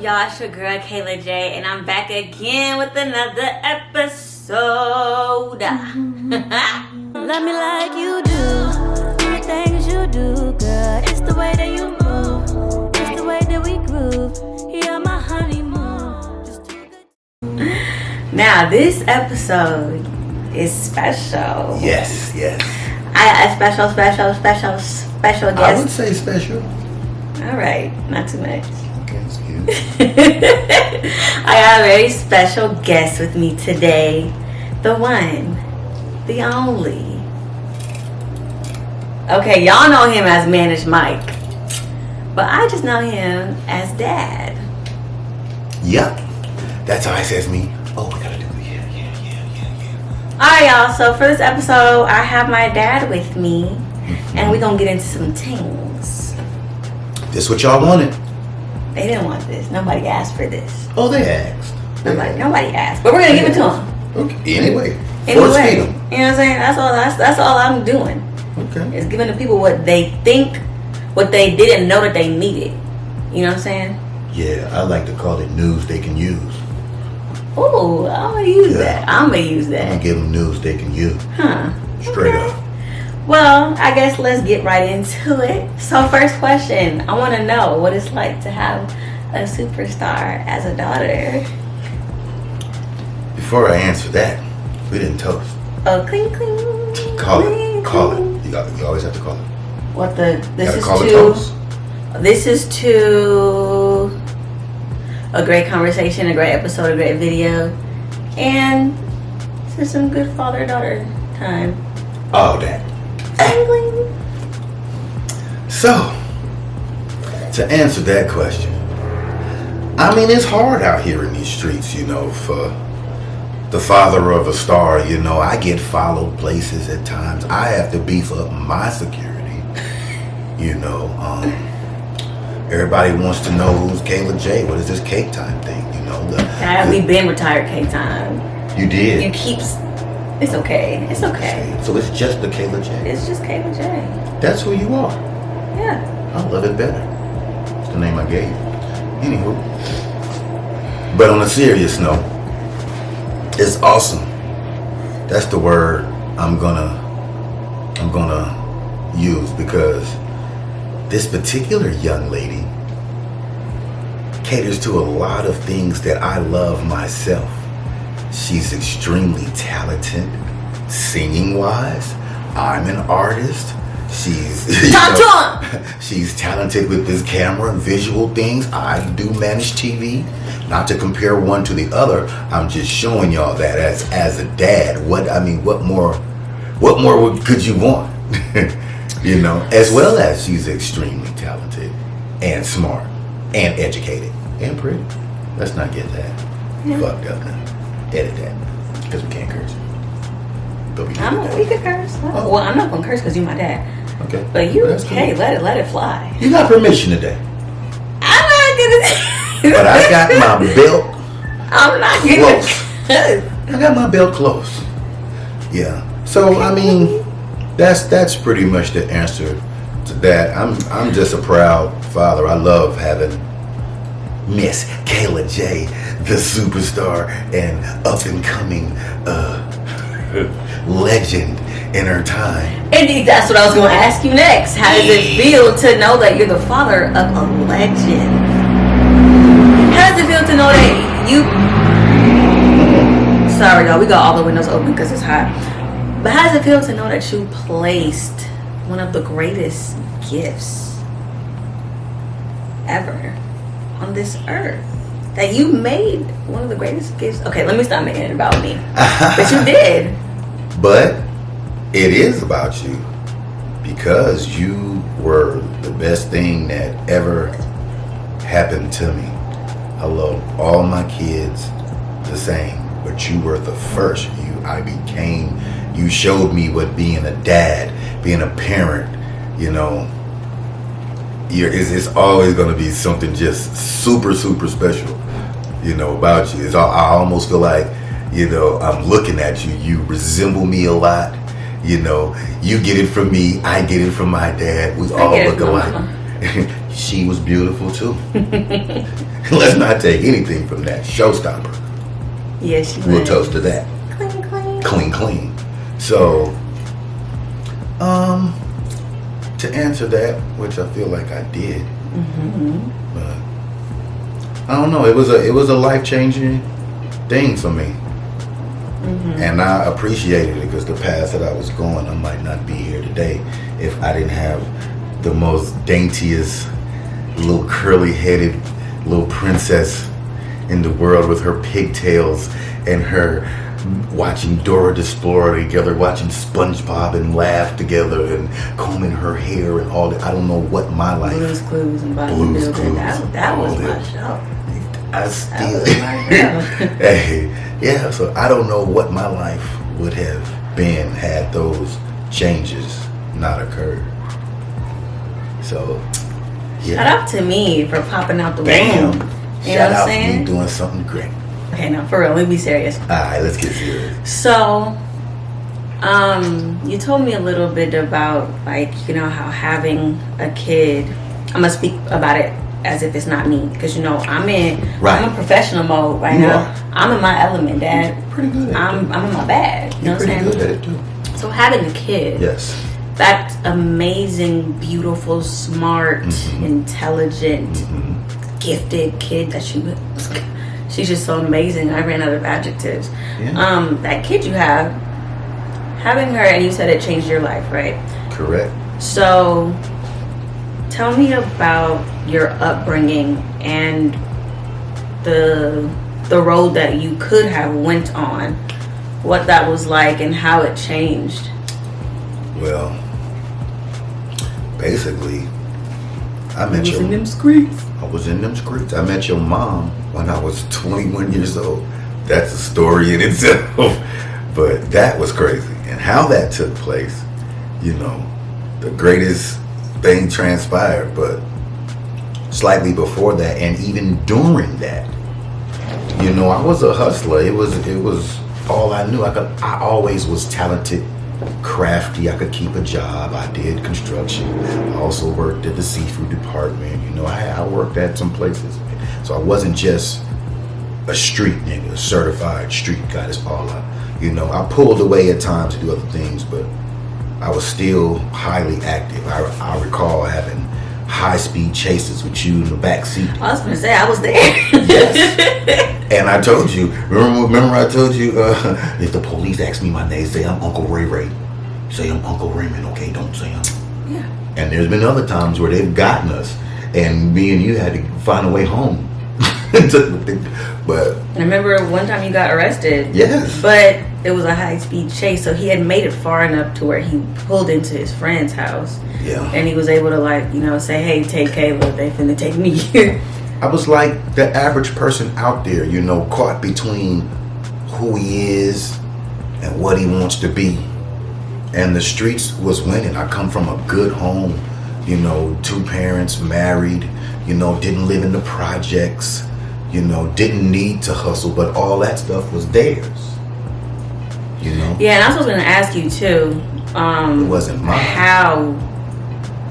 y'all? It's your girl Kála J, and I'm back again with another episode. Love me like you do, the things you do, girl. It's the way that you move, it's the way that we groove. You're my honeymoon. Just too good. Now, this episode is special. Yes. I got a special guest. I would say special. All right, not too much. Okay, excuse. I got a very special guest with me today. The one, the only. Okay, y'all know him as Manish Mike, but I just know him as Dad. Yep. That's how he says me. Oh, we gotta do it. Yeah. Alright, y'all, so for this episode, I have my dad with me, and we're gonna get into some things. This what y'all wanted. They didn't want this. Nobody asked for this. Oh, they asked. Nobody asked. But we're gonna give it to them. Okay. Anyway. Force feed them. You know what I'm saying? That's all I'm doing. Okay. Is giving the people what they think, what they didn't know that they needed. You know what I'm saying? Yeah, I like to call it news they can use. Ooh, I'm gonna use that. I'm gonna use I'm that. gonna give them news they can use. Huh. Straight Okay. up. Well, I guess let's get right into it. So first question, I want to know what it's like to have a superstar as a daughter. Before I answer that, we didn't toast. Oh, cling, cling. Call cling, it. Call cling. it. You always have to call it. What Gotta call it toast. This is to a great conversation, a great episode, a great video, and to some good father-daughter time. Oh, that. Cling, cling. So, to answer that question, I mean, it's hard out here in these streets, for the father of a star, I get followed places at times. I have to beef up my security, everybody wants to know who's Kála J. What is this cake time thing, We've been retired K-time. You did? You keep... It's okay. It's okay. So it's just the Kála J. It's just Kála J. That's who you are. Yeah. I love it better. It's the name I gave you. Anywho. But on a serious note, it's awesome. That's the word I'm gonna use, because this particular young lady caters to a lot of things that I love myself. She's extremely talented, singing wise. I'm an artist. She's she's talented with this camera and visual things. I do manage TV. Not to compare one to the other. I'm just showing y'all that as a dad. What more could you want? As well as she's extremely talented and smart and educated and pretty. Let's not get that fucked up now. Edit that, because we can't curse. But we can. We could curse. Oh. Well, I'm not gonna curse because you're my dad. Okay. But you, That's hey, cool. let it fly. You got permission today. I'm not gonna. But I got my belt I'm not gonna. close. I got my belt close. Yeah. So that's pretty much the answer to that. I'm just a proud father. I love having Miss Kála J, the superstar and up and coming legend in her time. Indeed, that's what I was gonna ask you next. How does it feel to know that you're the father of a legend? How does it feel to know that you... Sorry, y'all, we got all the windows open because it's hot. But how does it feel to know that you placed one of the greatest gifts ever on this earth? That you made one of the greatest gifts. Okay, let me stop making it about me. But you did. But it is about you, because you were the best thing that ever happened to me. I love all my kids the same, but you were the first. You showed me what being a dad, being a parent, it's always going to be something just super, super special, about you. I almost feel like, I'm looking at you. You resemble me a lot. You get it from me. I get it from my dad. We all look alike. she was beautiful too. Let's not take anything from that. Showstopper. Yeah, she We'll was. toast to that. Clean, clean. Clean, clean. So, to answer that, which I feel like I did, but I don't know. It was a life-changing thing for me, and I appreciated it because the path that I was going, I might not be here today if I didn't have the most daintiest little curly-headed little princess in the world with her pigtails and her watching Dora the Explorer together, watching SpongeBob and laugh together and combing her hair and all that. I don't know what my life. Blue's Clues and Bobby Blue's Building. Clues, That was all my that. show. I still. That was my show. Hey, yeah. So I don't know what my life would have been had those changes not occurred. So, yeah. Shout out to me for popping out the Bam. womb. You Shout know what out I'm to saying? you doing something great. Okay, no, for real. Let me be serious. All right, let's get serious. So, you told me a little bit about, like, you know, how having a kid, I'm gonna speak about it as if it's not me, because, you know, I'm in professional mode right You now. are. I'm in my element, Dad. You're pretty good at I'm in my bag. You know You're what I'm pretty saying? good at it too. So having a kid, Yes. that amazing, beautiful, smart, intelligent, gifted kid that she was. She's just so amazing. I ran out of adjectives. Yeah. That kid you have, having her, and you said it changed your life, right? Correct. So, tell me about your upbringing and the road that you could have went on, what that was like, and how it changed. Well, basically, I met Was your. in them streets. I was in them streets. I met your mom when I was 21 years old. That's a story in itself. But that was crazy. And how that took place, you know, the greatest thing transpired. But slightly before that, and even during that, you know, I was a hustler. It was all I knew. I always was talented, crafty. I could keep a job. I did construction. I also worked at the seafood department. You know, I worked at some places. So I wasn't just a street nigga, a certified street guy. That's all I pulled away at times to do other things, but I was still highly active. I recall having high-speed chases with you in the back seat. I was gonna say I was there. Yes. And I told you, remember I told you, if the police ask me my name, say I'm Uncle Ray Ray. Say I'm Uncle Raymond, okay? Don't say I'm. Yeah. And there's been other times where they've gotten us, and me and you had to find a way home. But I remember one time you got arrested. yes. But it was a high-speed chase, so he had made it far enough to where he pulled into his friend's house. Yeah. And he was able to, like, you know, say, hey, take Kayla, they finna take me here. I was like the average person out there, you know, caught between who he is and what he wants to be. And the streets was winning. I come from a good home, you know, 2 parents, married, you know, didn't live in the projects, you know, didn't need to hustle, but all that stuff was theirs, you know. Yeah, and I was going to ask you, too, It wasn't mine. how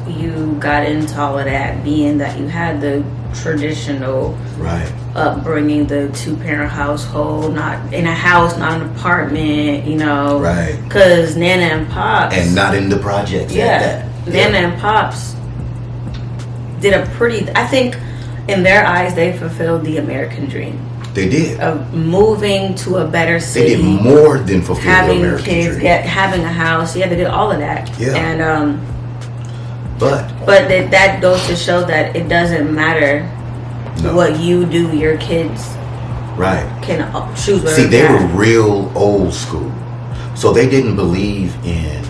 you got into all of that, being that you had the traditional Right. upbringing, the 2-parent household, not in a house, not an apartment, you know. Right. Because Nana and Pops. And not in the projects at Yeah. that. Nana and Pops did a pretty, I think, in their eyes, they fulfilled the American dream They did. of moving to a better They city. did more than fulfill the having American kids, dream. having a house. Yeah, they did all of that. Yeah. And But that goes to show that it doesn't matter no. what you do. Your kids Right. can choose whatever. See, they path. were real old school. So they didn't believe in,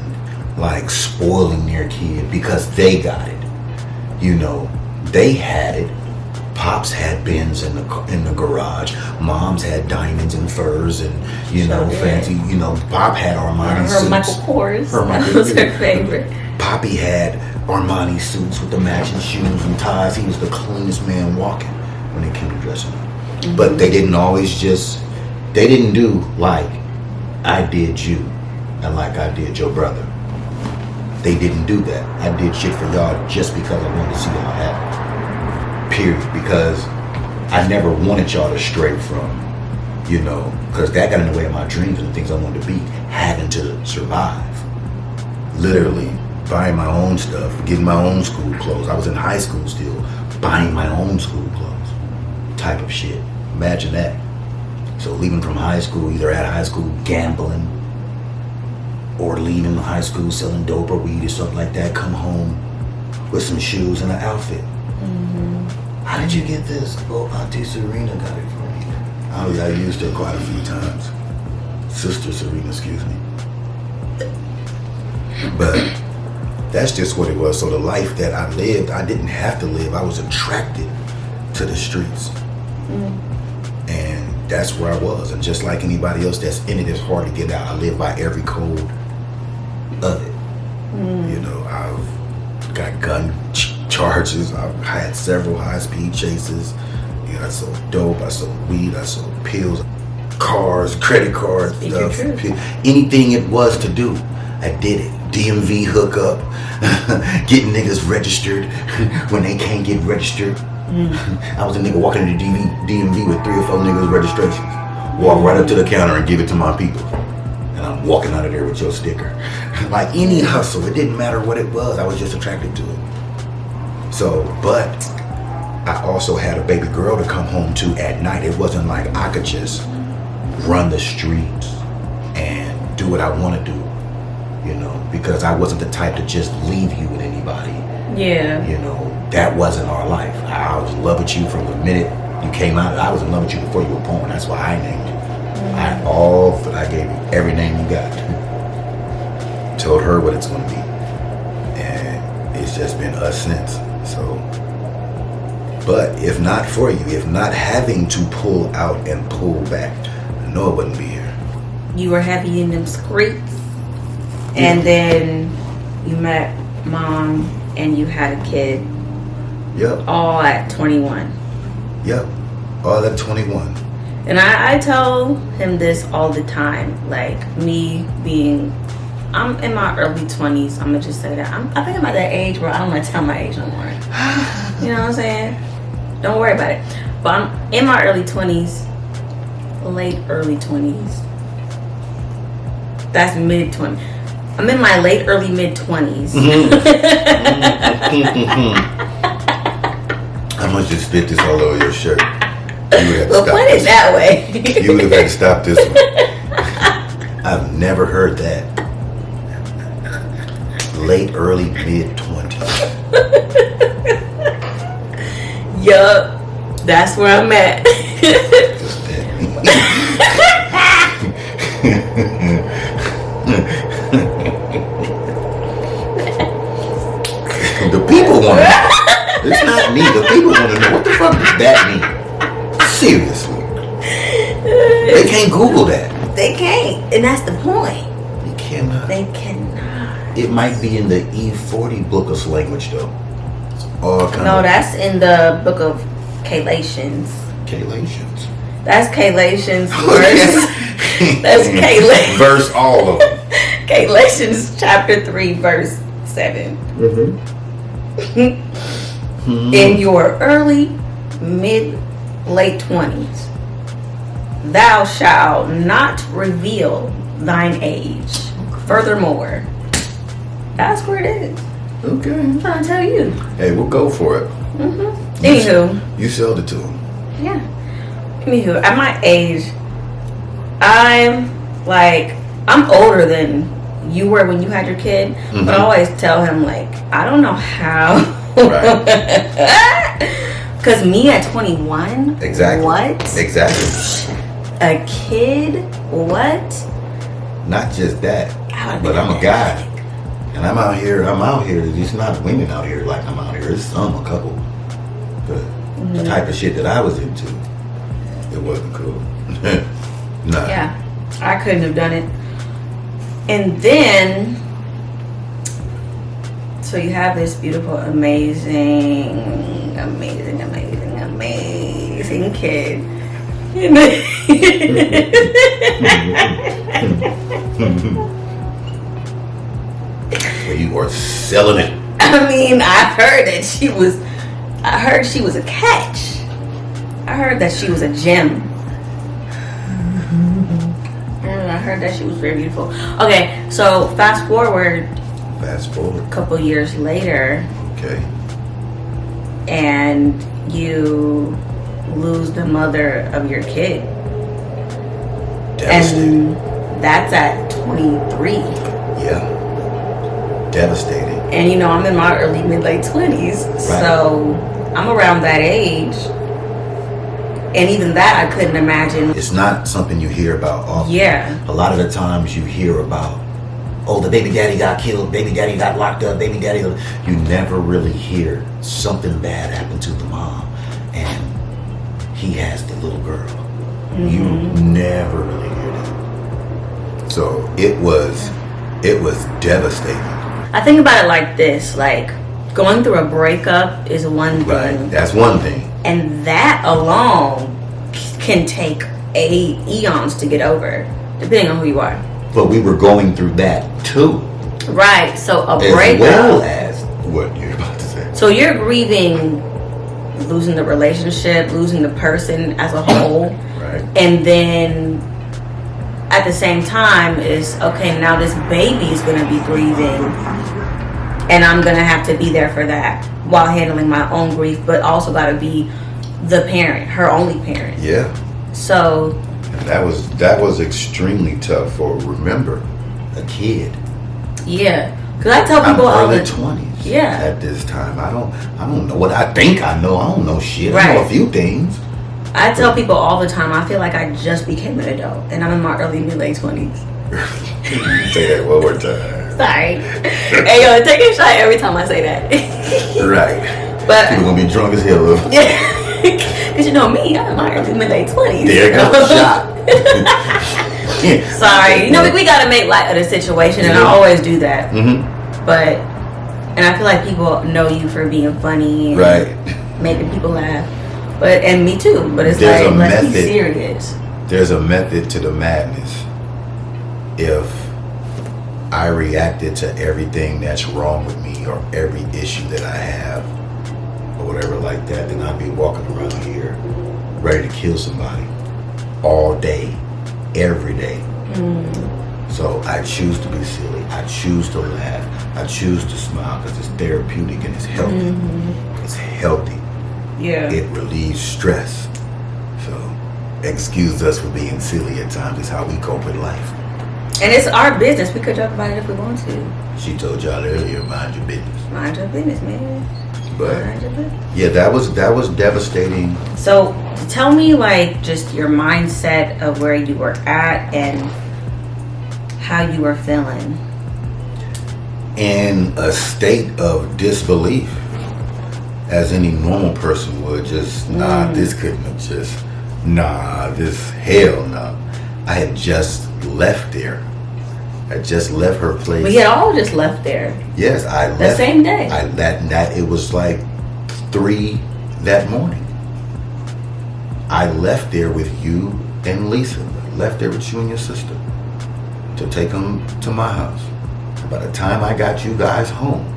like, spoiling their kid because they got it. You know, they had it. Pops had Benz in the garage. Moms had diamonds and furs and, you know, did. fancy, you know, Pop had Armani her suits. Michael Kors. Her That Michael was her Kors. favorite. Poppy had Armani suits with the matching shoes and ties. He was the cleanest man walking when it came to dressing up. But they didn't always they didn't do like I did you and like I did your brother. They didn't do that. I did shit for y'all just because I wanted to see y'all happy. period, because I never wanted y'all to stray from, you know, because that got in the way of my dreams and the things I wanted to be, having to survive. Literally buying my own stuff, getting my own school clothes. I was in high school still, buying my own school clothes type of shit. Imagine that. So leaving from high school, either at high school gambling, or leaving high school selling dope or weed or something like that, come home with some shoes and an outfit. How did you get this? Oh, Auntie Serena got it for me. Oh yeah, I used her quite a few times. Sister Serena, excuse me. But that's just what it was. So the life that I lived, I didn't have to live. I was attracted to the streets. And that's where I was. And just like anybody else that's in it, it's hard to get out. I live by every code of it. You know, I've got gun charges. I've had several high-speed chases. You know, I sold dope, I sold weed, I sold pills, cars, credit cards, stuff. Anything it was to do, I did it. DMV hookup, getting niggas registered when they can't get registered. I was a nigga walking into DMV with 3 or 4 niggas registrations. Walk right up to the counter and give it to my people. And I'm walking out of there with your sticker. Like any hustle, it didn't matter what it was, I was just attracted to it. So, but I also had a baby girl to come home to at night. It wasn't like I could just run the streets and do what I want to do, you know, because I wasn't the type to just leave you with anybody. Yeah. You know, that wasn't our life. I was in love with you from the minute you came out. I was in love with you before you were born. That's why I named you. I gave you every name you got. Told her what it's going to be. And it's just been us since. So, but if not for you, if not having to pull out and pull back, I know I wouldn't be here. You were heavy in them streets, and then you met Mom and you had a kid. Yep. All at 21. Yep. All at 21. And I tell him this all the time. Like, I'm in my early 20s. I'm going to just say that. I think I'm at that age where I don't want to tell my age no more. You know what I'm saying? Don't worry about it. But I'm in my early 20s. Late early 20s. That's mid 20s. I'm in my late early mid 20s. I'm gonna just spit this all over your shirt. Well, put it that way. You would have had to stop this one. I've never heard that. Late early mid 20s. Yup. That's where I'm at. The people want to know. It's not me. The people want to know. What the fuck does that mean? Seriously. They can't Google that. They can't. And that's the point. They cannot. They cannot. It might be in the E40 book of language, though. It's all kind No, of... that's in the book of Calations. Calations. That's Calations verse. That's Calations. Verse all of them. Calations chapter 3 verse 7. In your early, mid, late 20s, thou shalt not reveal thine age. Furthermore, that's where it is. Okay. I'm trying to tell you. Hey, we'll go for it. Anywho. You sold it to him. Yeah. Anywho, at my age, I'm older than you were when you had your kid. But I always tell him, like, I don't know how. Right. Because me at 21? Exactly. What? Exactly. A kid? What? Not just that, but I'm a guy. And I'm out here. It's not women out here like I'm out here. It's a couple. But the type of shit that I was into, it wasn't cool. Nah. Yeah. I couldn't have done it. And then, so you have this beautiful, amazing kid. Well, you are selling it. I mean, I heard that she was I heard she was a catch. I heard that she was a gem. And I heard that she was very beautiful. Okay, so fast forward a couple years later. Okay. And you lose the mother of your kid. Devastating. And that's at 23. Yeah. Devastating. And you know, I'm in my early mid-late 20s. Right. So I'm around that age. And even that I couldn't imagine. It's not something you hear about often. Yeah. A lot of the times you hear about, oh, the baby daddy got killed, baby daddy got locked up, baby daddy. You never really hear something bad happen to the mom and he has the little girl. Mm-hmm. You never really hear that. So it was devastating. I think about it like this, like going through a breakup is one thing. Right, that's one thing. And that alone can take eons to get over, depending on who you are. But we were going through that too. Right, so a as breakup. well as what you're about to say. So you're grieving losing the relationship, losing the person as a whole. Right. And then at the same time is, okay, now this baby is going to be grieving. And I'm going to have to be there for that while handling my own grief, but also got to be the parent, her only parent. Yeah. So that was extremely tough for, remember, a kid. Yeah, because I tell people I'm early 20s. Yeah. At this time, I don't know what I think I know. I don't know shit. Right. I know a few things. I tell people all the time, I feel like I just became an adult, and I'm in my early mid-late 20s. Say that one more time. Sorry. Hey, yo, take a shot every time I say that. Right. But people gonna be drunk as hell. Yeah. Because you know me, I'm in my early mid-late 20s. There goes shot. Sorry. You know, we gotta make light of the situation, and I always do that. Mm-hmm. But, and I feel like people know you for being funny and right. making people laugh. But, and me too. But it's There's like, a let's method. be serious. There's a method to the madness. If I reacted to everything that's wrong with me or every issue that I have or whatever like that, then I'd be walking around here ready to kill somebody all day, every day. So I choose to be silly. I choose to laugh. I choose to smile because it's therapeutic and it's healthy. It's healthy. Yeah. It relieves stress. So excuse us for being silly at times. It's how we cope with life. And it's our business. We could joke about it if we want to. She told y'all earlier, mind your business. Mind your business, man. But Mind your business. yeah, that was devastating. So tell me, like, just your mindset of where you were at and how you were feeling. In a state of disbelief, as any normal person would. Just this couldn't have just this hell no. I had just left there. I just left her place. We had all just left there. Yes, I left the same day. That it was like 3 that morning. I left there with you and Lisa. Left there with you and your sister to take them to my house. By the time I got you guys home,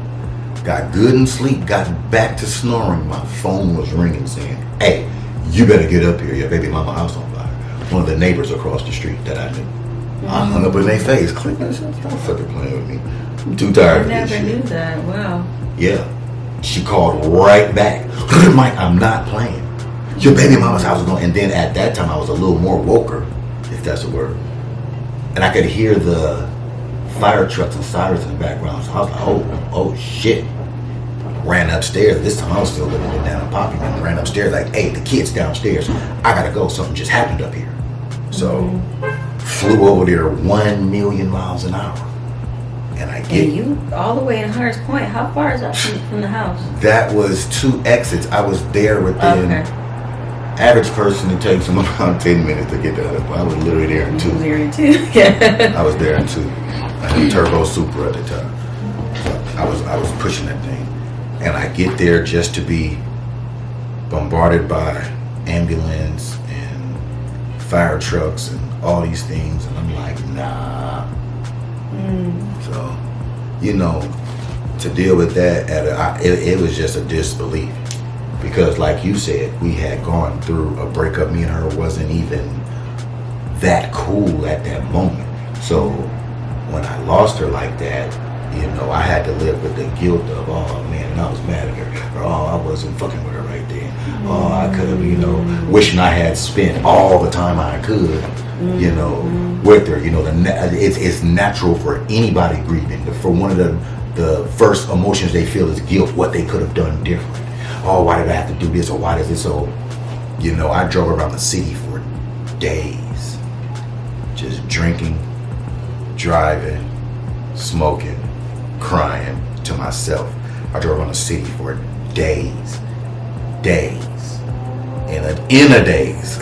got good and sleep, got back to snoring, my phone was ringing saying, "Hey, you better get up here. Your baby mama house on fire." One of the neighbors across the street that I knew. I hung up in their face. Click, don't fucking play with me. I'm too tired I of this never shit. knew that. Wow. Yeah. She called right back. Mike, I'm not playing. Your baby mama's house is going. And then at that time, I was a little more woker, if that's a word. And I could hear the fire trucks and sirens in the background. So I was like, oh shit. Ran upstairs. This time I was still living in down in Poppy. And ran upstairs like, hey, the kid's downstairs. I gotta go. Something just happened up here. So flew over there 1,000,000 miles an hour. And I get And you all the way in Hunters Point. How far is that from the house? that was 2 exits. I was there within average person. It takes them around 10 minutes to get to Hunters Point. I was literally there in 2. There too. Yeah. I was there in 2. I had Turbo Super at the time. So I was pushing that thing. And I get there just to be bombarded by ambulance and fire trucks and all these things. And I'm like, nah. So, you know, to deal with that, it was just a disbelief. because like you said, we had gone through a breakup. Me and her wasn't even that cool at that moment. So when I lost her like that, you know, I had to live with the guilt of, oh man, I was mad at her, or oh, I wasn't fucking with her right then. Oh, I could have, you know, wishing I had spent all the time I could, you know, with her. You know, it's natural for anybody grieving. For one of the first emotions they feel is guilt, what they could have done different. Oh, why did I have to do this, or why does it? So, you know, I drove around the city for days, just drinking, driving, smoking, crying to myself. I drove around the city for days, in a days.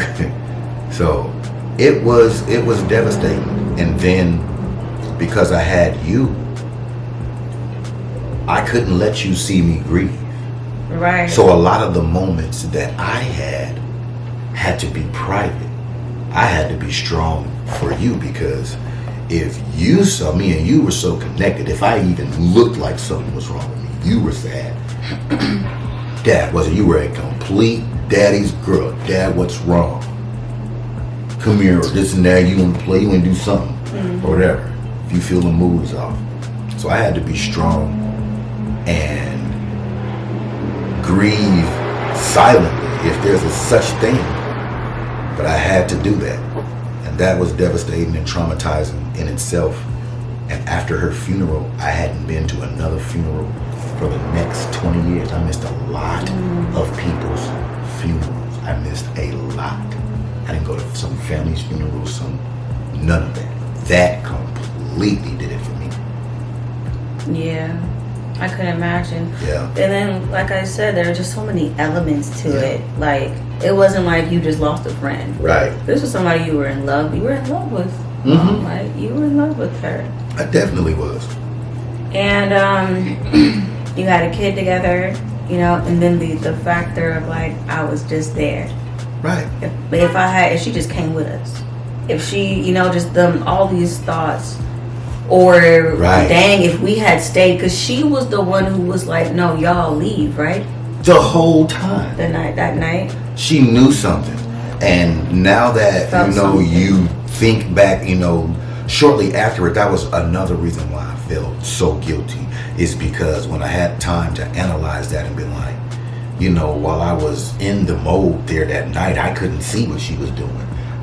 So it was devastating. And then because I had you, I couldn't let you see me grieve. Right. So a lot of the moments that I had to be private. I had to be strong for you, because if you saw me and you were so connected, if I even looked like something was wrong with me, you were sad. Dad, wasn't you were a complete daddy's girl. Dad, what's wrong? Come here, this and that, you want to play, you want to do something, or whatever. If you feel the mood is off. So I had to be strong and grieve silently, if there's a such thing. But I had to do that. And that was devastating and traumatizing in itself. And after her funeral, I hadn't been to another funeral for the next 20 years. I missed a lot of people's funerals. I missed a lot. I didn't go to some family's funerals, none of that. That completely did it for me. Yeah, I couldn't imagine. Yeah. And then, like I said, there are just so many elements to it. Like, it wasn't like you just lost a friend. Right. This was somebody you were in love with. Like, you were in love with her. I definitely was. And you had a kid together, you know, and then the factor of, like, I was just there. Right. If she just came with us, if she, you know, just all these thoughts, or dang, if we had stayed, because she was the one who was like, no, y'all leave, right? The whole time. That night. She knew something. And now that, you know, you think back, you know, shortly after it, that was another reason why I felt so guilty, is because when I had time to analyze that and be like, you know, while I was in the mode there that night, I couldn't see what she was doing.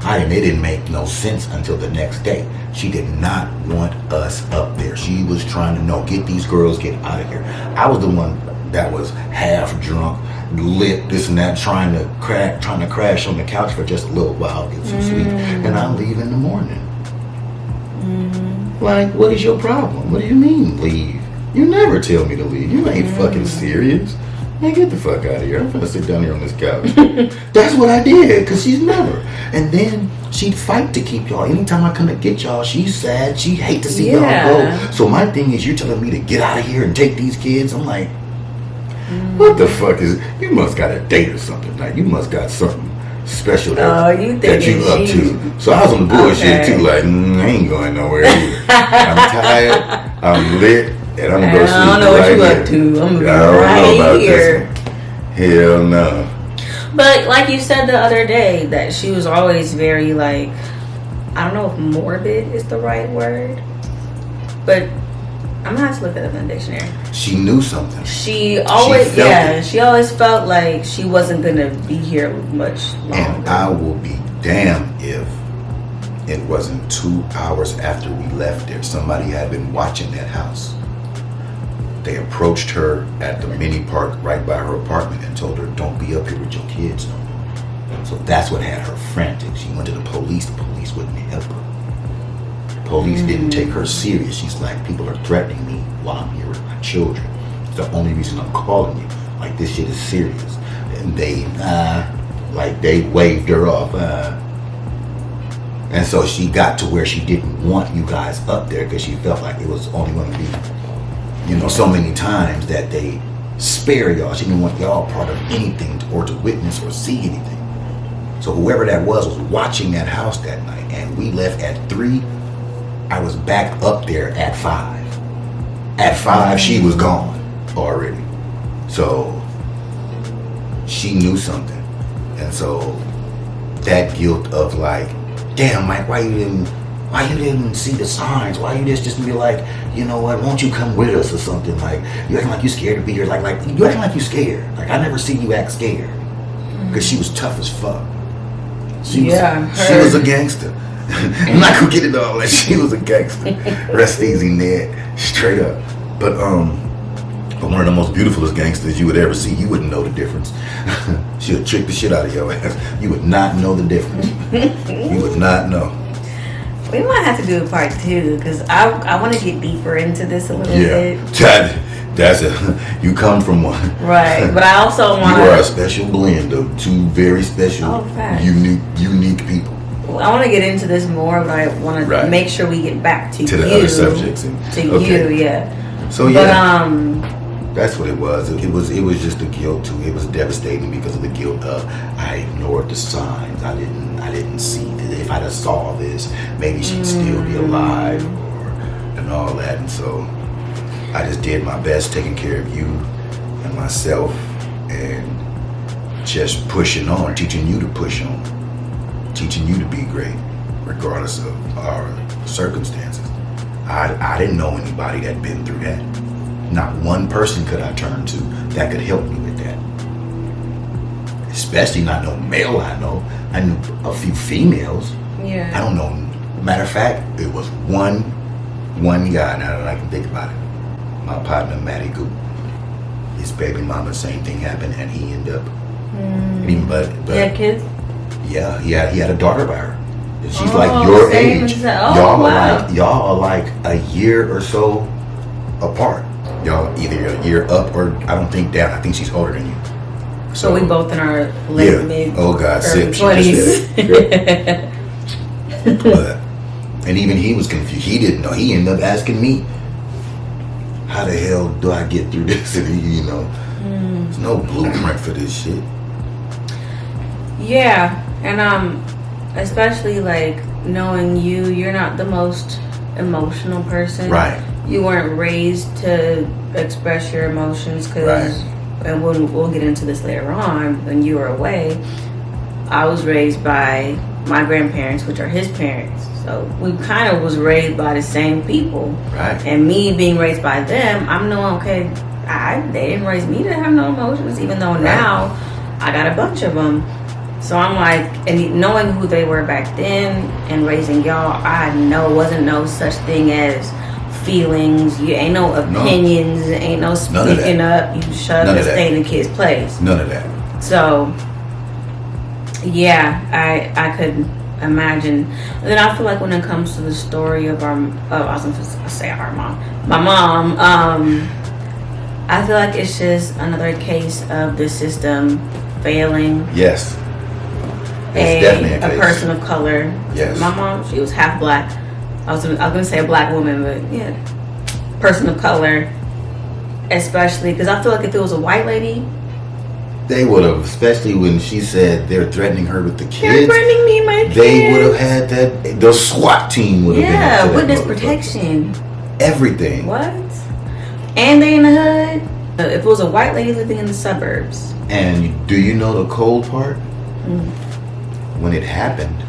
It didn't make no sense until the next day. She did not want us up there. She was trying to get these girls, get out of here. I was the one that was half drunk, lit, this and that, trying to crash on the couch for just a little while, get some sleep, and I leave in the morning. Like, what is your problem? What do you mean leave? You never tell me to leave. You ain't fucking serious. Man, get the fuck out of here. I'm gonna sit down here on this couch. That's what I did, because she's never. And then she'd fight to keep y'all. Anytime I come to get y'all, she's sad. She hate to see y'all go. So my thing is, you're telling me to get out of here and take these kids? I'm like, what the fuck is, you must got a date or something. Like, you must got something special that you up to. So I was on the bullshit too, like, I ain't going nowhere either. I'm tired, I'm lit, and I'm gonna go sleep. I don't know what you up to. I'm right here. Hell no. But like you said the other day, that she was always very, like, I don't know if morbid is the right word, but I'm gonna have to look it up in the dictionary. She knew something. She always felt like she wasn't gonna be here much longer. And I will be damned if it wasn't 2 hours after we left there, somebody had been watching that house. They approached her at the mini park right by her apartment and told her, don't be up here with your kids no more. So that's what had her frantic. She went to the police wouldn't help her. Police didn't take her serious. She's like, people are threatening me while I'm here with my children. It's the only reason I'm calling you. Like, this shit is serious. And they waved her off. And so she got to where she didn't want you guys up there, because she felt like it was only going to be, you know, so many times that they spare y'all. She didn't want y'all part of anything or to witness or see anything. So whoever that was watching that house that night. And we left at 3. I was back up there at 5. At 5, she was gone already. So she knew something. And so that guilt of like, damn, Mike, why you didn't see the signs? Why you just be like, you know what, won't you come with us or something? Like, you acting like you scared to be here. Like you acting like you scared. Like, I never seen you act scared. Because she was tough as fuck. She was a gangster. I'm not gonna get into all that. She was a gangster. Rest easy, Ned. Straight up. But one of the most beautifulest gangsters you would ever see. You wouldn't know the difference. She'll trick the shit out of your ass. You would not know the difference. You would not know. We might have to do a part 2 because I want to get deeper into this a little bit. That's it. You come from one. Right, but I also want to... You are a special blend of two very special, unique people. Well, I want to get into this more, but I want to make sure we get back to you. The other subjects. You, yeah. So, yeah. But, that's what it was. It was just the guilt too. It was devastating because of the guilt of I ignored the signs. I didn't see that. If I'd have saw this, maybe she'd still be alive and all that. And so I just did my best taking care of you and myself and just pushing on, teaching you to push on, teaching you to be great regardless of our circumstances. I didn't know anybody that'd been through that. Not one person could I turn to that could help me with that. Especially not no male I know. I knew a few females. Yeah. I don't know. Matter of fact, it was one guy, now that I can think about it. My partner, Matty Goop. His baby mama, same thing happened, and he ended up... But he had kids? Yeah, he had a daughter by her. And she's like your age. Y'all are like a year or so apart. Y'all either a year up or I don't think down. I think she's older than you. So we both in our late mid. Oh God, early 20s. But and even he was confused. He didn't know. He ended up asking me, "How the hell do I get through this?" And there's no blueprint for this shit. Yeah, and especially like knowing you're not the most emotional person. Right. You weren't raised to express your emotions because, and we'll get into this later on, when you were away, I was raised by my grandparents, which are his parents. So we kind of was raised by the same people. Right. And me being raised by them, I'm knowing, okay, they didn't raise me to have no emotions, even though now I got a bunch of them. So I'm like, and knowing who they were back then and raising y'all, I know wasn't no such thing as feelings. You ain't no opinions. Ain't no speaking up. You shut up and stay in the kid's place. None of that. So yeah, I could imagine. And then I feel like when it comes to the story of I was going to say our mom, my mom. I feel like it's just another case of the system failing. Yes. It's definitely a person of color. Yes. My mom, she was half black. I was gonna say a black woman, but yeah, person of color, especially because I feel like if it was a white lady, they would have, especially when she said they're threatening her with the kids. They're threatening me, my kids. They would have had that. The SWAT team would have been. Yeah, witness protection. Everything. What? And they in the hood. If it was a white lady living in the suburbs. And do you know the cold part? When it happened,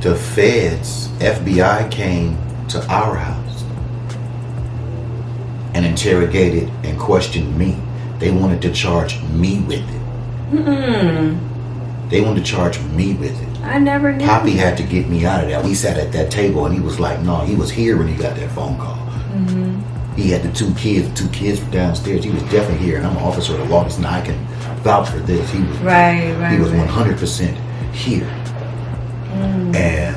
the feds, FBI came to our house and interrogated and questioned me. They wanted to charge me with it. They wanted to charge me with it. I never knew. Poppy had to get me out of that. We sat at that table and he was like, no, he was here when he got that phone call. He had the two kids were downstairs. He was definitely here, and I'm an officer of the law, and I can vouch for this. He was He was 100% here. And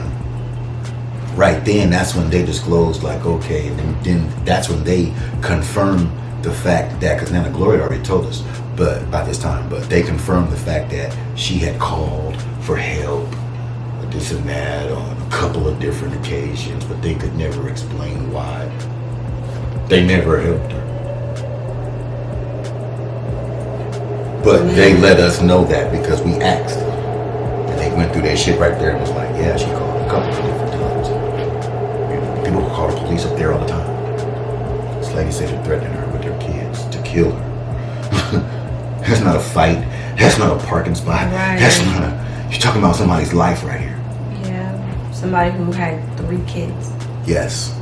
right then, that's when they disclosed, like, okay, and then that's when they confirmed the fact that, because Nana Gloria already told us, but by this time, but they confirmed the fact that she had called for help, this and that, on a couple of different occasions, but they could never explain why. They never helped her. But they let us know that because we asked. And they went through that shit right there and was like, yeah, she called a couple of different times. People call the police up there all the time. This lady said they're threatening her with their kids to kill her. That's not a fight. That's not a parking spot. Right. That's not a. You're talking about somebody's life right here. Yeah. Somebody who had 3 kids. Yes.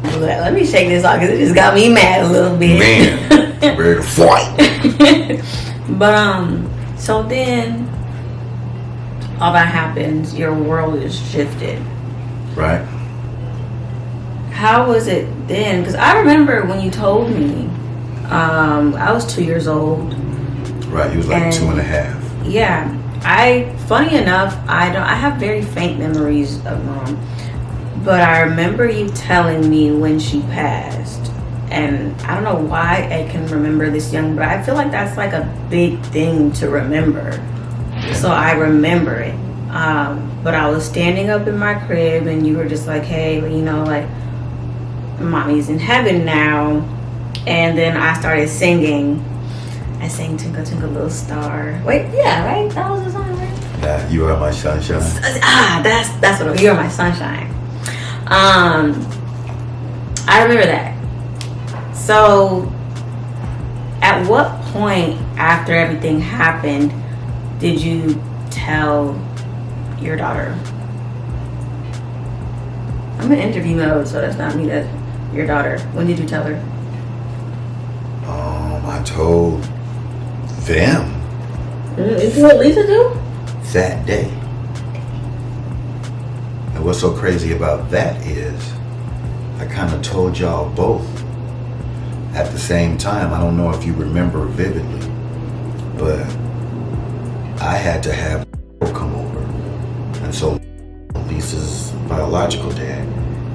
Let me shake this off because it just got me mad a little bit. Man, ready to fight. But so then all that happens, your world is shifted. Right. How was it then? Because I remember when you told me, I was 2 years old. Right. He was like 2.5. Yeah. Funny enough, I have very faint memories of Mom. But I remember you telling me when she passed. And I don't know why I can remember this young, but I feel like that's like a big thing to remember. So I remember it. But I was standing up in my crib and you were just like, hey, you know, like, Mommy's in heaven now. And then I started singing. I sang Twinkle Twinkle Little Star. Wait, yeah, right? That was the song, right? Yeah, you are my sunshine. That's what You Are My Sunshine. I remember that. So, at what point after everything happened did you tell your daughter? I'm in interview mode, so that's not me. That's your daughter. When did you tell her? I told them. You told Lisa too? That day. And what's so crazy about that is I kind of told y'all both at the same time. I don't know if you remember vividly, but I had to have come over. And so Lisa's biological dad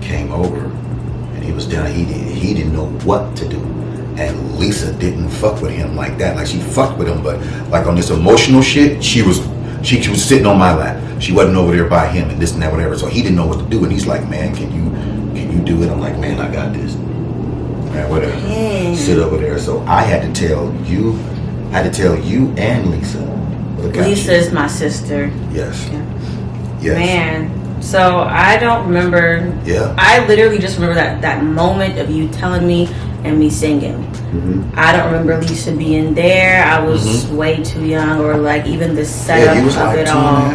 came over and he was down. He didn't know what to do. And Lisa didn't fuck with him like that. Like she fucked with him, but like on this emotional shit, she was sitting on my lap. She wasn't over there by him and this and that, whatever. So he didn't know what to do. And he's like, man, can you do it? I'm like, man, I got this. Man, whatever. Sit over there. So I had to tell you and Lisa. Lisa is my sister. Yes. Yeah. Yes. Man. So I don't remember. Yeah. I literally just remember that moment of you telling me and me singing. Mm-hmm. I don't remember Lisa being there. I was way too young, or like even the setup he was of like it 2.5. all.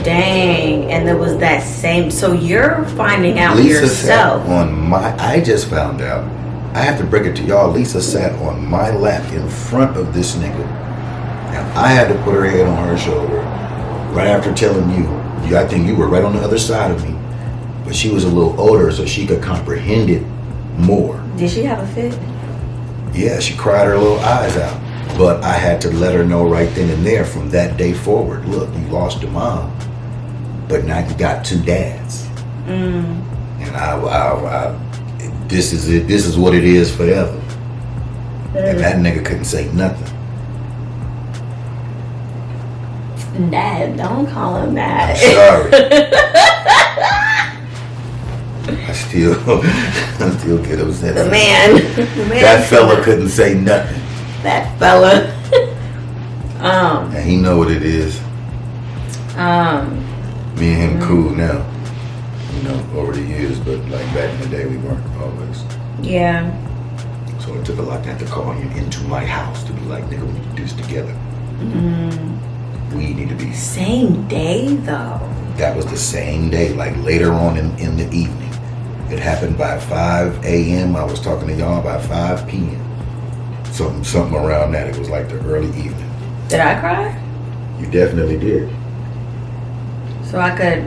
Dang. And there was that same. So you're finding out Lisa yourself. sat on my. I just found out. I have to break it to y'all. Lisa sat on my lap in front of this nigga, and I had to put her head on her shoulder. Right after telling you, I think you were right on the other side of me, but she was a little older, so she could comprehend it more. Did she have a fit? Yeah, she cried her little eyes out. But I had to let her know right then and there, from that day forward, look, you lost your mom, but now you got 2 dads. And this is it. This is what it is forever. And that nigga couldn't say nothing. Dad, don't call him that. I'm sorry. I still get upset. The man. That fella couldn't say nothing. That fella. And he know what it is. Me and him cool now. You know, over the years, but like back in the day we weren't always. Yeah. So it took a lot to have to call him into my house to be like, nigga, we need to do this together. We need to be. Same day though. That was the same day, like later on in the evening. It happened by 5 a.m. I was talking to y'all by 5 p.m. Something around that. It was like the early evening. Did I cry? You definitely did. So I could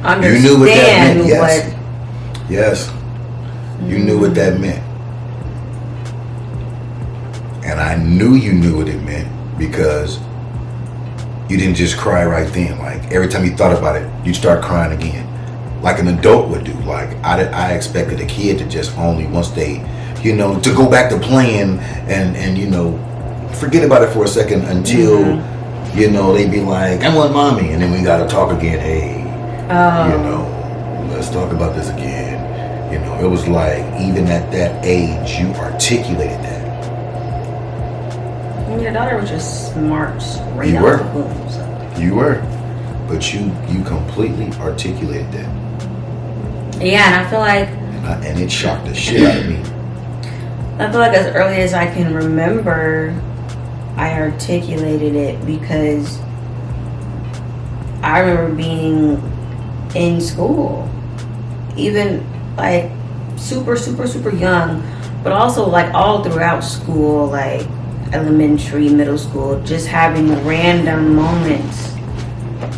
understand you knew what that meant. Yes. what. Yes. You knew what that meant. And I knew you knew what it meant because you didn't just cry right then. Like every time you thought about it, you'd start crying again. Like an adult would do. Like I expected a kid to just only once they, you know, to go back to playing and you know, forget about it for a second until, you know, they be like, I want mommy. And then we got to talk again. Hey, you know, let's talk about this again. You know, it was like, even at that age, you articulated that. And your daughter was just smart. Right You out were. the womb, so. You were. But you completely articulated that. Yeah, and I feel like. And it shocked the shit out of me. I feel like as early as I can remember, I articulated it because I remember being in school, even like super, super, super young, but also like all throughout school, like elementary, middle school, just having random moments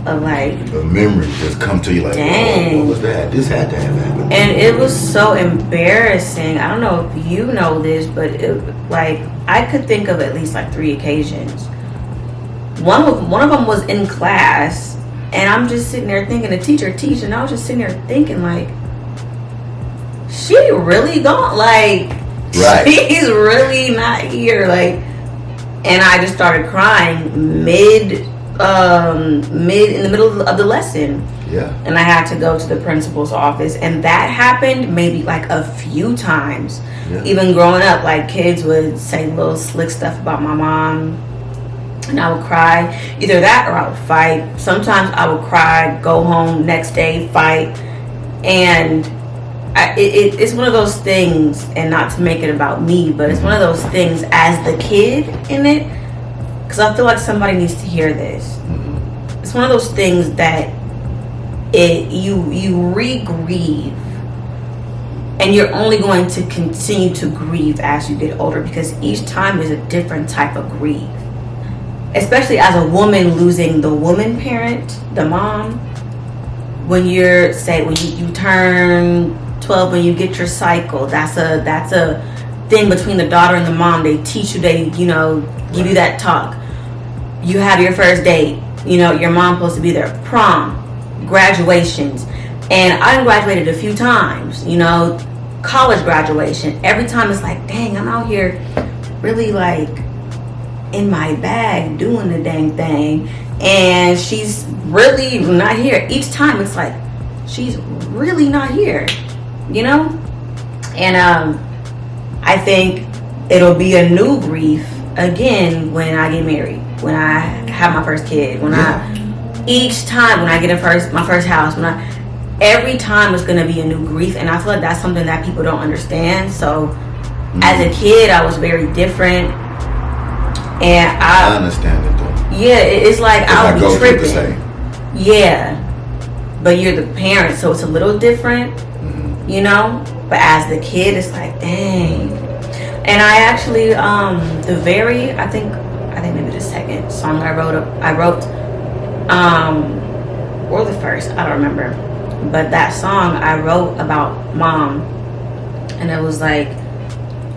of like the memory just come to you like, dang, what was that? This had to have happened. And it was so embarrassing. I don't know if you know this, but like I could think of at least like 3 occasions. One of them was in class, and I'm just sitting there thinking, the teacher teaching, and I was just sitting there thinking like, she really gone, like, right. She's really not here, like, and I just started crying mid in the middle of the lesson. Yeah. And I had to go to the principal's office, and that happened maybe like a few times. Yeah. Even growing up, like kids would say little slick stuff about my mom, and I would cry. Either that or I would fight. Sometimes I would cry, go home next day, fight, and it's one of those things, and not to make it about me, but it's one of those things as the kid in it, because I feel like somebody needs to hear this. Mm-hmm. It's one of those things that you re-grieve, and you're only going to continue to grieve as you get older, because each time is a different type of grief. Especially as a woman losing the woman parent, the mom. When you turn 12, when you get your cycle, that's a thing between the daughter and the mom. They teach you, they give you that talk. You have your first date, your mom's supposed to be there. Prom, graduations, and I graduated a few times, college graduation. Every time it's like, dang, I'm out here really like in my bag doing the dang thing, and she's really not here. Each time it's like, she's really not here, and I think it'll be a new grief again when I get married, when I have my first kid, each time when I get my first house, every time it's gonna be a new grief. And I feel like that's something that people don't understand. So as a kid, I was very different, and I understand it though. Yeah, it's like I would be tripping. Yeah, but you're the parent, so it's a little different, But as the kid, it's like, dang. And I actually, I think maybe the second song I wrote, or the first, I don't remember. But that song I wrote about mom, and it was like,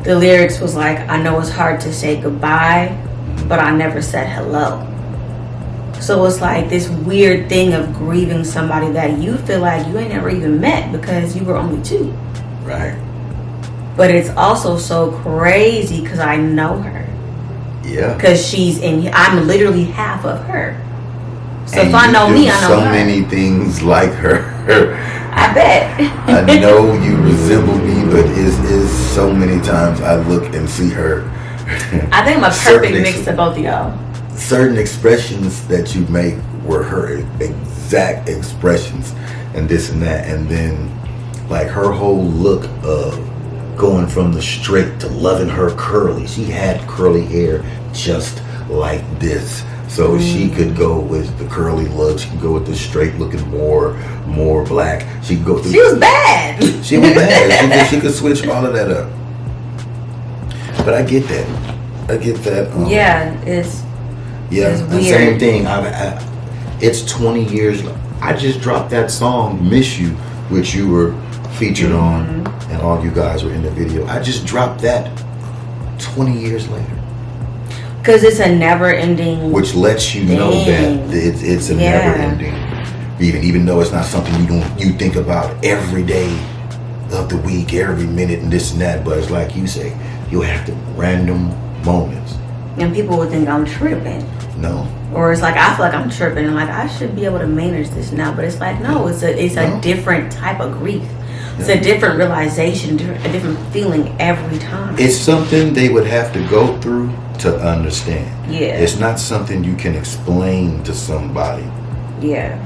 the lyrics was like, I know it's hard to say goodbye, but I never said hello. So it's like this weird thing of grieving somebody that you feel like you ain't never even met because you were only 2. Right. But it's also so crazy because I know her. Yeah. Because I'm literally half of her. So and if I know me, I know so her. So many things like her. I bet. I know you resemble me, but it's so many times I look and see her. I think I'm a perfect mix of both of y'all. Certain expressions that you make were her exact expressions, and this and that, and then like her whole look of going from the straight to loving her curly. She had curly hair just like this, so she could go with the curly look. She could go with the straight looking more black. She could go through. She was bad. She was bad. She could switch all of that up. But I get that. Yeah, it's. Yeah, it's the same thing. It's 20 years. I just dropped that song, Miss You, which you were featured on, and all you guys were in the video. I just dropped that 20 years later. Because it's a never-ending which lets you know that it's a never-ending. Even though it's not something you think about every day of the week, every minute, and this and that. But it's like you say, you'll have the random moments. And people would think I'm tripping. No. Or it's like, I feel like I'm tripping, and like, I should be able to manage this now. But it's like, no, it's a different type of grief. It's a different realization, a different feeling every time. It's something they would have to go through to understand. Yeah. It's not something you can explain to somebody. Yeah.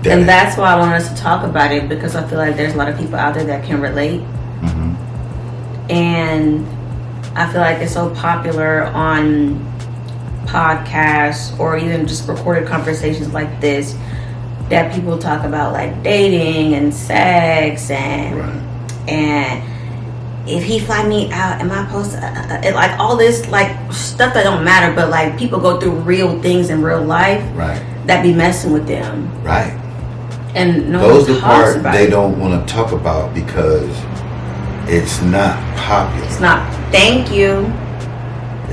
And that's why I want us to talk about it, because I feel like there's a lot of people out there that can relate. Mm-hmm. And I feel like it's so popular on podcasts or even just recorded conversations like this that people talk about like dating and sex and if he fly me out, am I supposed to like all this like stuff that don't matter, but like people go through real things in real life that be messing with them, and those are the part they don't want to talk about because it's not popular. It's not. Thank you.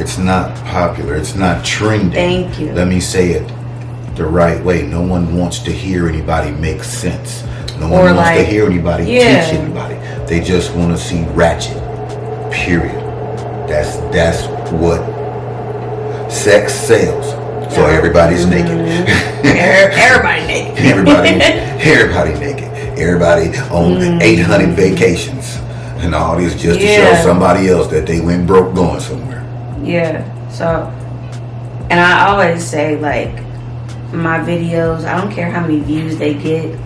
It's not popular. It's not trending. Thank you. Let me say it the right way. No one wants to hear anybody make sense. No one wants to hear anybody teach anybody. They just want to see ratchet. Period. That's what sex sells. So everybody's naked. Everybody naked. Everybody naked. Everybody on 800 vacations and all this just to show somebody else that they went broke going somewhere. Yeah. So, and I always say like my videos, I don't care how many views they get,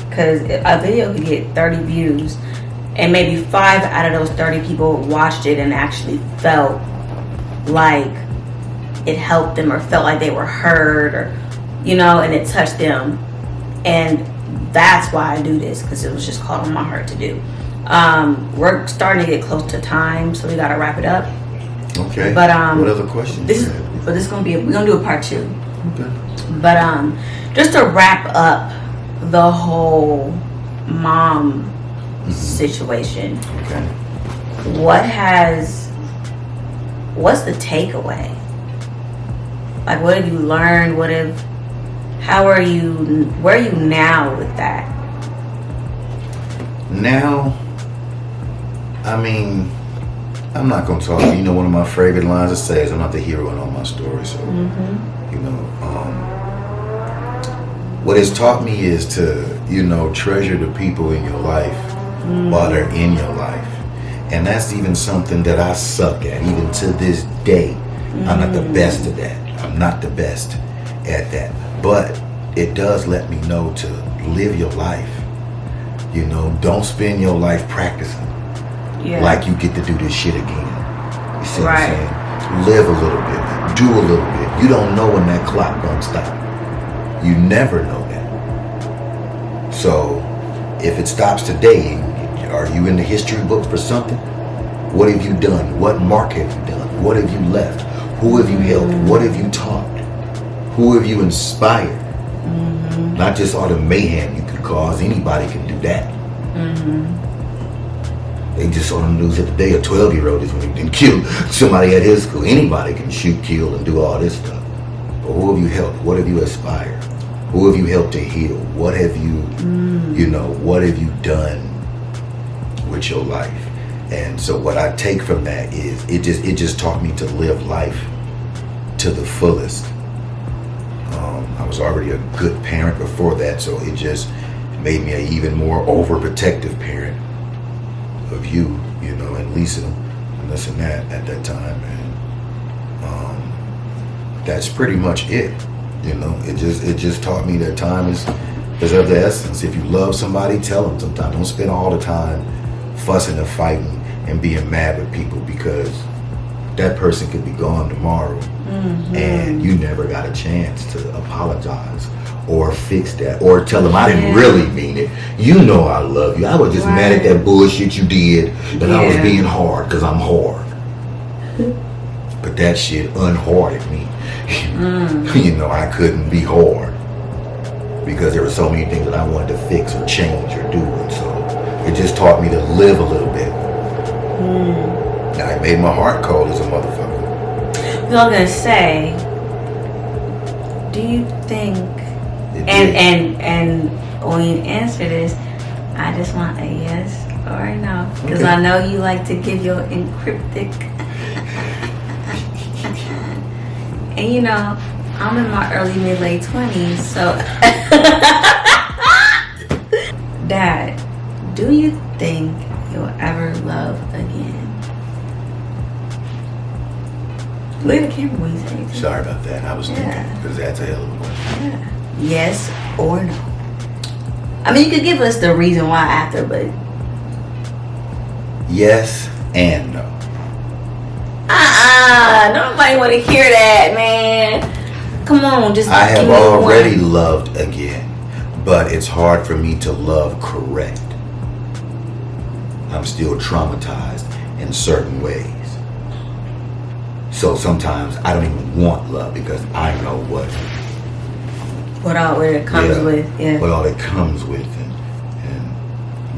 because a video could get 30 views and maybe 5 out of those 30 people watched it and actually felt like it helped them or felt like they were heard, or and it touched them. And that's why I do this, because it was just called on my heart to do. We're starting to get close to time, so we gotta wrap it up. Okay. But what other questions? This is gonna be we're gonna do a part 2. Okay. But just to wrap up the whole mom situation. Okay. What's the takeaway? Like, what have you learned? where are you now with that? Now, I mean, I'm not gonna talk. One of my favorite lines to say is, "I'm not the hero in all my stories." So, what it's taught me is to, treasure the people in your life while they're in your life, and that's even something that I suck at. Even to this day, I'm not the best at that. I'm not the best at that, but it does let me know to live your life. Don't spend your life practicing like you get to do this shit again. You see what I'm saying? Live a little bit, do a little bit. You don't know when that clock gonna stop. You never know that. So if it stops today, are you in the history books for something? What have you done? What mark have you done? What have you left? Who have you helped? What have you taught? Who have you inspired? Not just all the mayhem you could cause. Anybody can do that. They just saw on the news the other day, a 12-year-old is when he killed somebody at his school. Anybody can shoot, kill, and do all this stuff. But who have you helped? What have you inspired? Who have you helped to heal? What have you, what have you done with your life? And so what I take from that is it just taught me to live life to the fullest. I was already a good parent before that, so it just made me an even more overprotective parent of you, and Lisa and this and that at that time. And that's pretty much it. It just taught me that time is of the essence. If you love somebody, tell them sometimes. Don't spend all the time fussing and fighting and being mad with people, because that person could be gone tomorrow and you never got a chance to apologize or fix that or tell them I didn't really mean it. I love you. I was just mad at that bullshit you did, and I was being hard because I'm hard. But that shit unharded me. I couldn't be hard because there were so many things that I wanted to fix or change or do, and so it just taught me to live a little bit. And it made my heart cold as a motherfucker. I was gonna say, do you think? And when you answer this, I just want a yes or a no, because I know you like to give your encryptic. And I'm in my early mid-late 20s, so Dad, do you think you'll ever love again? Look at the camera when you say it. Sorry about that. I was thinking, because that's a hell of a question. Yeah. Yes or no? I mean, you could give us the reason why after, but yes and no. Nobody want to hear that, man. Come on, just I have give me already one. loved again, but it's hard for me to love correct. I'm still traumatized in certain ways. So sometimes I don't even want love because I know what What it comes with, what all it comes with, and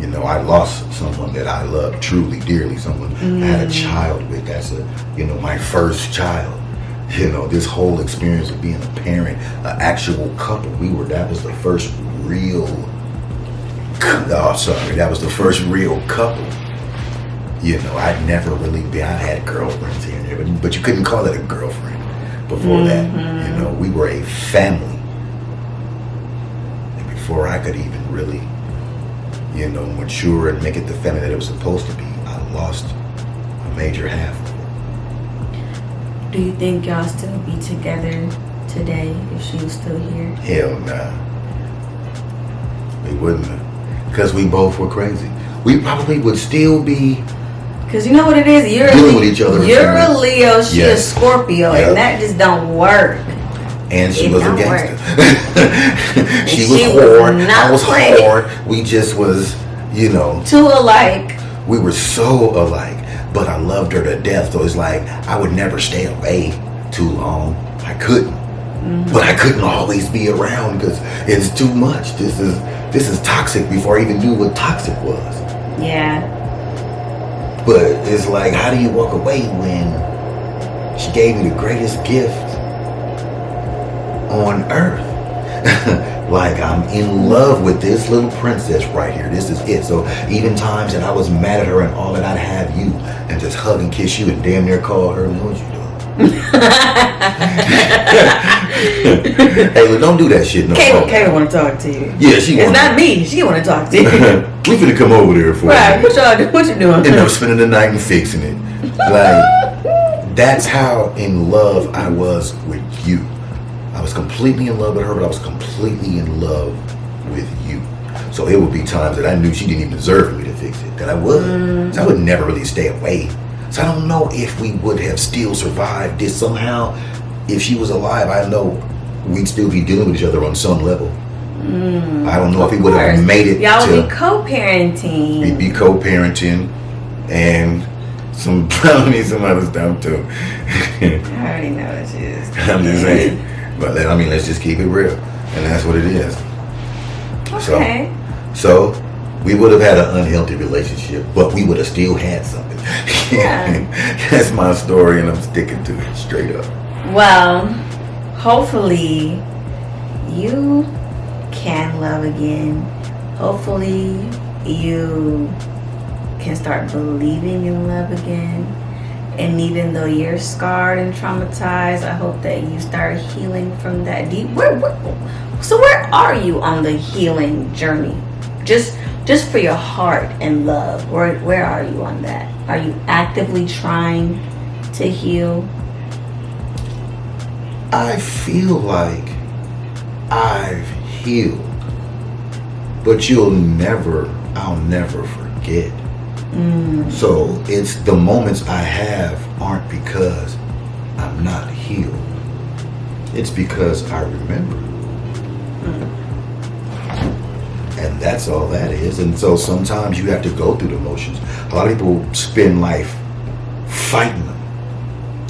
you know, I lost someone that I loved truly, dearly, someone I had a child with. That's my first child. You know, this whole experience of being a parent, an actual couple. That was the first real. That was the first real couple. You know, I'd never really been. I had girlfriends here and there, but you couldn't call it a girlfriend before that. You know, we were a family. And before I could even really, mature and make it the family that it was supposed to be, I lost a major half of it. Do you think y'all still be together today if she was still here? Hell nah. We wouldn't have. Because we both were crazy. We probably would still be Because you know what it is? You're dealing with each other. You're a Leo, she a Yes. Scorpio, Yep. and that just don't work. And she It was a don't gangster. She She was was hard. not I was playing. hard. We just was, Two alike. we were so alike. But I loved her to death. So it's like I would never stay away too long. I couldn't. But I couldn't always be around because it's too much. This is toxic before I even knew what toxic was. Yeah. But it's like, how do you walk away when she gave me the greatest gift on earth? Like, I'm in love with this little princess right here. This is it. So even times that I was mad at her and all that, I'd have you and just hug and kiss you and damn near call her, what you doing? Hey, look, don't do that shit no more. Kayla want to talk to you. Yeah, she It's wanna- not me. She want to talk to you. We finna come over there for Right. you. What you doing? End up spending the night and fixing it. Like, that's how in love I was with you. I was completely in love with her, but I was completely in love with you. So it would be times that I knew she didn't even deserve for me to fix it, that I would. So I would never really stay away. So I don't know if we would have still survived this somehow. If she was alive, I know we'd still be dealing with each other on some level. I don't know if we would have made it. Y'all to, be co-parenting. We'd be co-parenting and some other stuff too. I already know what it is. I'm just saying. But let's just keep it real. And that's what it is. Okay. So we would have had an unhealthy relationship, but we would have still had something. Yeah. That's my story and I'm sticking to it straight up. Well, hopefully you can love again. Hopefully you can start believing in love again. And even though you're scarred and traumatized, I hope that you start healing from that deep. So where are you on the healing journey? Just for your heart and love. Where are you on that? Are you actively trying to heal? I feel like I've healed, but I'll never forget. So it's the moments I have aren't because I'm not healed. It's because I remember. And that's all that is. And so sometimes you have to go through the motions. A lot of people spend life fighting them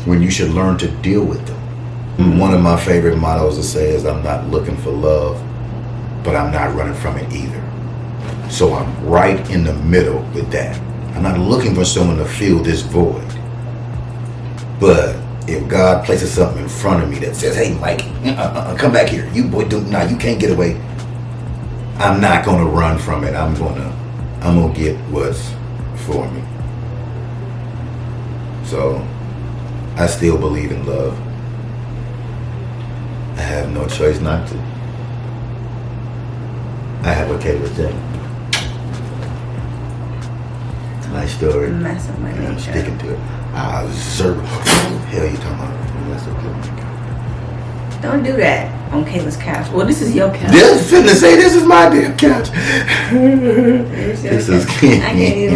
when you should learn to deal with them. One of my favorite mottos to say is, I'm not looking for love, but I'm not running from it either. So I'm right in the middle with that. I'm not looking for someone to fill this void. But if God places something in front of me that says, hey, Mike, come back here. You can't get away. I'm not going to run from it. I'm going to get what's for me. So I still believe in love. I have no choice not to. I have what Kála said. Nice story. Mess up my And I'm nature. sticking to it. Hell, you talking about? Mess up your makeup. Don't do that on Kayla's couch. Well, this is your couch. This finna say this is my damn couch. This This your is couch. I can't even.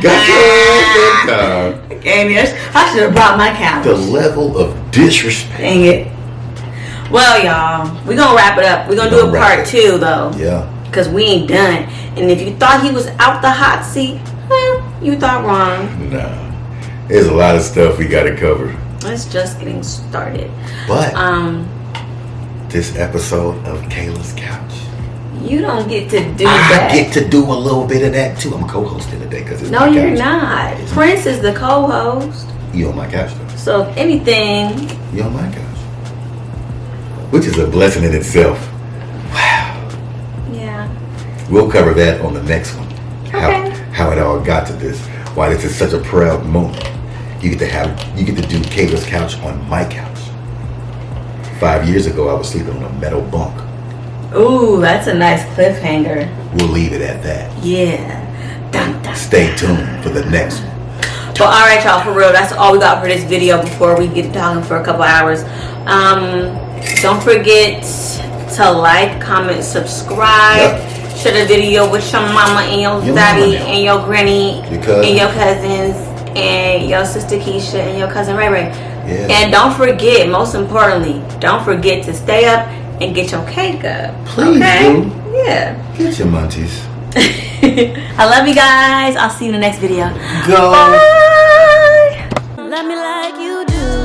Got your I should have brought my couch. The level of disrespect. Dang it. Well, y'all, we're going to wrap it up. We're going to do a part 2, though. Yeah. Because we ain't done. And if you thought he was out the hot seat, you thought wrong. Nah. There's a lot of stuff we got to cover. It's just getting started. But this episode of Kayla's Couch, you don't get to do that. I get to do a little bit of that too. I'm co-hosting today because it's no, my couch. you're not. Prince is the co-host. You on my couch though. So if anything, You on my couch, which is a blessing in itself. Wow. yeah. We'll cover that on the next one. Okay. How it all got to this. Why this is such a proud moment. You get to do Kayla's Couch on my couch. 5 years ago, I was sleeping on a metal bunk. Ooh, that's a nice cliffhanger. We'll leave it at that. Yeah. Dun, dun. Stay tuned for the next one. Well, all right, y'all. For real, that's all we got for this video before we get talking for a couple hours. Don't forget to like, comment, subscribe. Yep. Share the video with your mama and your daddy and your granny and your cousins and your sister Keisha and your cousin Ray Ray. Yeah. And don't forget, most importantly, don't forget to stay up and get your cake up. Please do. Yeah. Get your munchies. I love you guys. I'll see you in the next video. Go. Bye. Love me like you do.